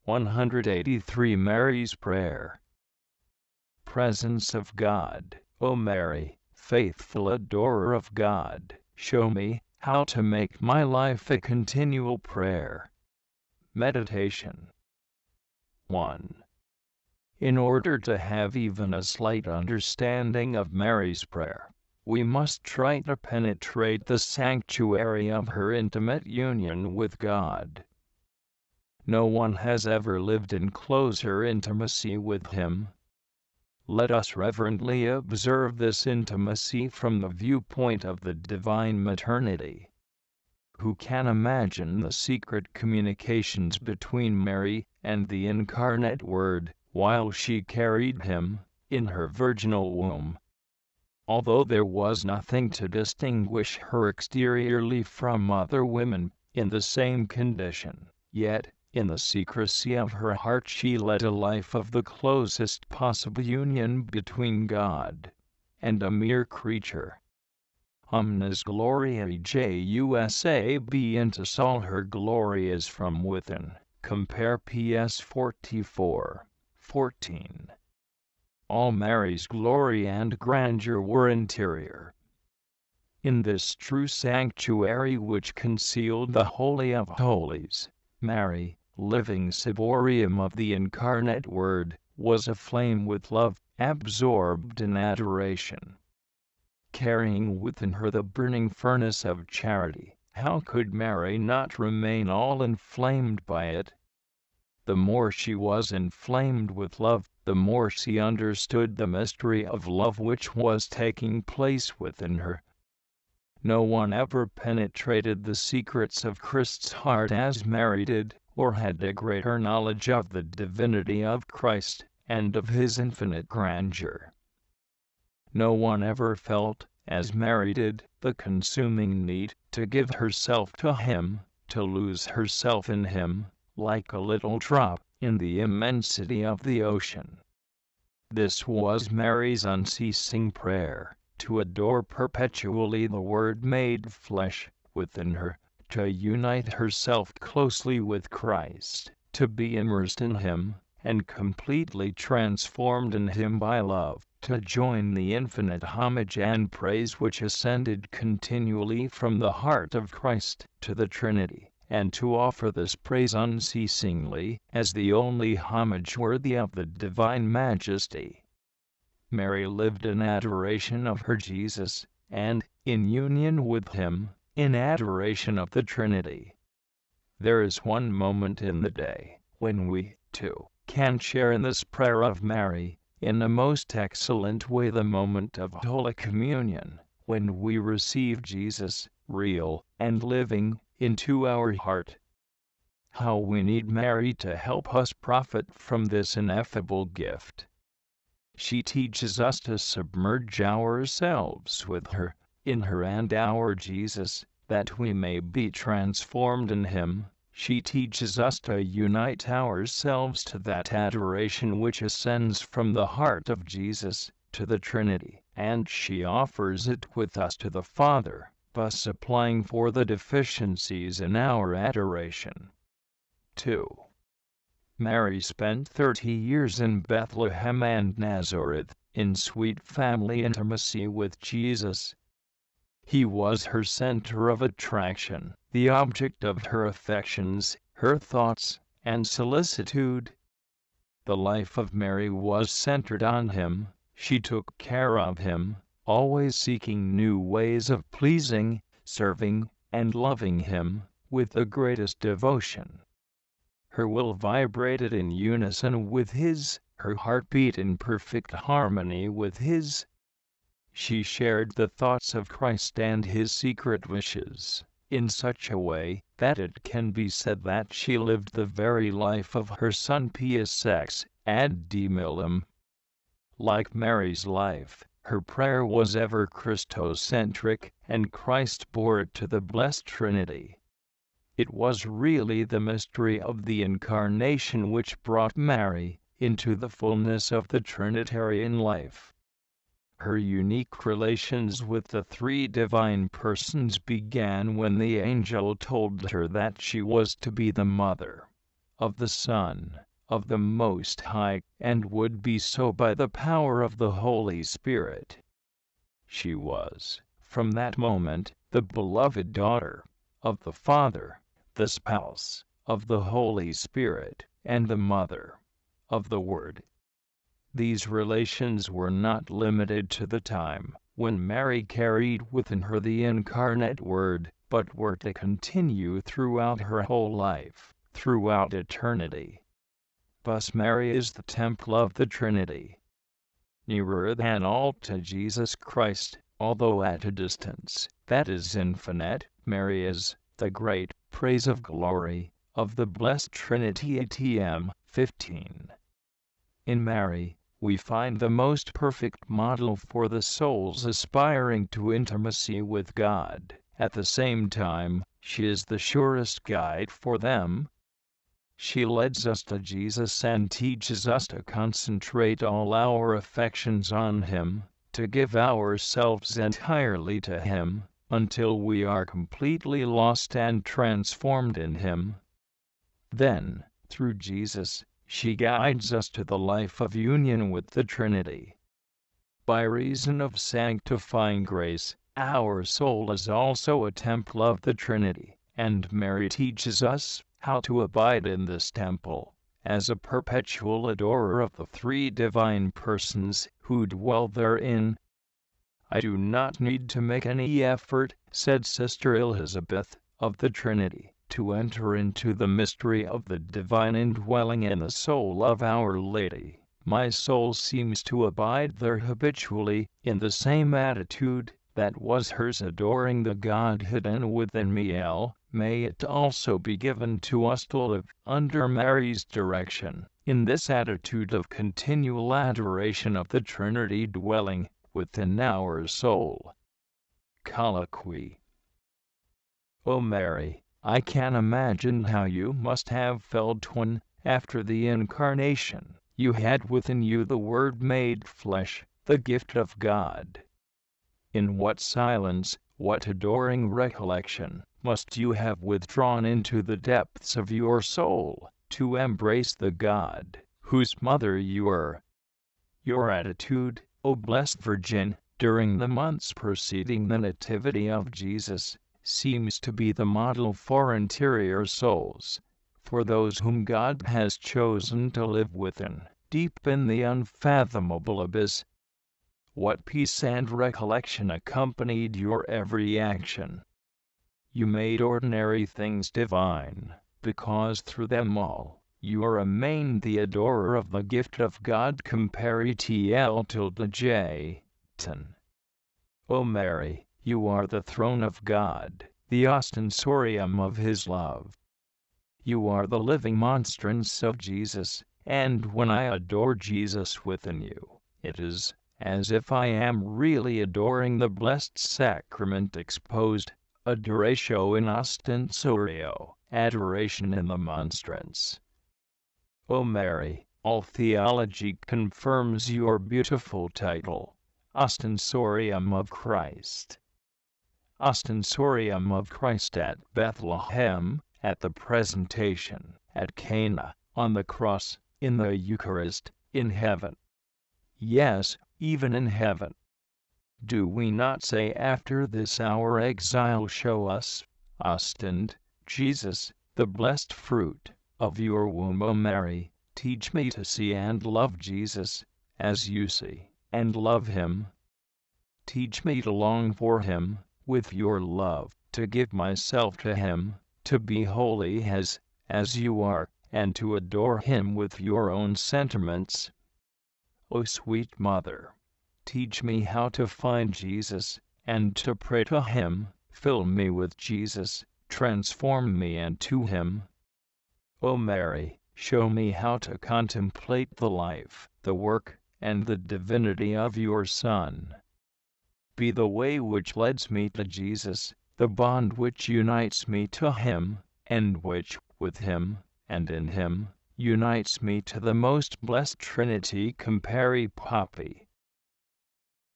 183 Mary's Prayer. Presence of God, O Mary, faithful adorer of God, show me how to make my life a continual prayer. Meditation. 1. In order to have even a slight understanding of Mary's prayer, we must try to penetrate the sanctuary of her intimate union with God. No one has ever lived in closer intimacy with Him. Let us reverently observe this intimacy from the viewpoint of the divine maternity. Who can imagine the secret communications between Mary and the incarnate Word, while she carried Him in her virginal womb? Although there was nothing to distinguish her exteriorly from other women in the same condition, yet, in the secrecy of her heart she led a life of the closest possible union between God and a mere creature. Omnis gloriae Jusab intus, all her glory is from within. Compare PS 44:14. All Mary's glory and grandeur were interior. In this true sanctuary which concealed the Holy of Holies, Mary, living ciborium of the incarnate Word, was aflame with love, absorbed in adoration. Carrying within her the burning furnace of charity, how could Mary not remain all inflamed by it? The more she was inflamed with love, the more she understood the mystery of love which was taking place within her. No one ever penetrated the secrets of Christ's heart as Mary did, or had a greater knowledge of the divinity of Christ, and of His infinite grandeur. No one ever felt, as Mary did, the consuming need to give herself to Him, to lose herself in Him, like a little drop in the immensity of the ocean. This was Mary's unceasing prayer, to adore perpetually the Word made flesh within her, to unite herself closely with Christ, to be immersed in Him, and completely transformed in Him by love, to join the infinite homage and praise which ascended continually from the heart of Christ to the Trinity, and to offer this praise unceasingly, as the only homage worthy of the divine majesty. Mary lived in adoration of her Jesus, and, in union with Him, in adoration of the Trinity. There is one moment in the day when we, too, can share in this prayer of Mary, in a most excellent way, the moment of Holy Communion, when we receive Jesus, real and living, into our heart. How we need Mary to help us profit from this ineffable gift. She teaches us to submerge ourselves with her, in her and our Jesus, that we may be transformed in Him. She teaches us to unite ourselves to that adoration which ascends from the heart of Jesus to the Trinity, and she offers it with us to the Father, thus supplying for the deficiencies in our adoration. 2. Mary spent 30 years in Bethlehem and Nazareth, in sweet family intimacy with Jesus. He was her center of attraction, the object of her affections, her thoughts, and solicitude. The life of Mary was centered on Him. She took care of Him, always seeking new ways of pleasing, serving, and loving Him, with the greatest devotion. Her will vibrated in unison with His, her heart beat in perfect harmony with His. She shared the thoughts of Christ and His secret wishes, in such a way that it can be said that she lived the very life of her Son Pius X ad Demillum. Like Mary's life, her prayer was ever Christocentric, and Christ bore it to the Blessed Trinity. It was really the mystery of the Incarnation which brought Mary into the fullness of the Trinitarian life. Her unique relations with the three divine persons began when the angel told her that she was to be the mother of the Son, of the Most High, and would be so by the power of the Holy Spirit. She was, from that moment, the beloved daughter of the Father, the spouse of the Holy Spirit, and the mother of the Word. These relations were not limited to the time when Mary carried within her the incarnate Word, but were to continue throughout her whole life, throughout eternity. Thus Mary is the temple of the Trinity. Nearer than all to Jesus Christ, although at a distance that is infinite, Mary is the great praise of glory of the blessed Trinity. ATM 15. In Mary, we find the most perfect model for the souls aspiring to intimacy with God. At the same time, she is the surest guide for them. She leads us to Jesus and teaches us to concentrate all our affections on Him, to give ourselves entirely to Him, until we are completely lost and transformed in Him. Then, through Jesus, she guides us to the life of union with the Trinity. By reason of sanctifying grace, our soul is also a temple of the Trinity, and Mary teaches us how to abide in this temple, as a perpetual adorer of the three divine persons who dwell therein. "I do not need to make any effort," said Sister Elizabeth, of the Trinity, "to enter into the mystery of the divine indwelling in the soul of Our Lady. My soul seems to abide there habitually, in the same attitude that was hers adoring the Godhead and within me. May it also be given to us to live, under Mary's direction, in this attitude of continual adoration of the Trinity dwelling within our soul." Colloquy. O Mary, I can imagine how you must have felt when, after the Incarnation, you had within you the Word made flesh, the gift of God. In what silence, what adoring recollection, must you have withdrawn into the depths of your soul, to embrace the God, whose mother you were. Your attitude, O Blessed Virgin, during the months preceding the Nativity of Jesus, seems to be the model for interior souls, for those whom God has chosen to live within, deep in the unfathomable abyss. What peace and recollection accompanied your every action! You made ordinary things divine, because through them all, you remained the adorer of the gift of God. Compare ETL_J. 10. O Mary, you are the throne of God, the ostensorium of His love. You are the living monstrance of Jesus, and when I adore Jesus within you, it is as if I am really adoring the blessed sacrament exposed, adoratio in ostensorio, adoration in the monstrance. O Mary, all theology confirms your beautiful title, Ostensorium of Christ. Ostensorium of Christ at Bethlehem, at the presentation, at Cana, on the cross, in the Eucharist, in heaven. Yes, even in heaven. Do we not say after this our exile, show us, ostend, Jesus, the blessed fruit of your womb. O Mary, teach me to see and love Jesus, as you see and love Him. Teach me to long for Him, with your love, to give myself to Him, to be holy as you are, and to adore Him with your own sentiments. O sweet Mother, teach me how to find Jesus, and to pray to Him. Fill me with Jesus, transform me into Him. O Mary, show me how to contemplate the life, the work, and the divinity of your Son. Be the way which leads me to Jesus, the bond which unites me to Him, and which, with Him, and in Him, unites me to the most blessed Trinity. Compare Poppy.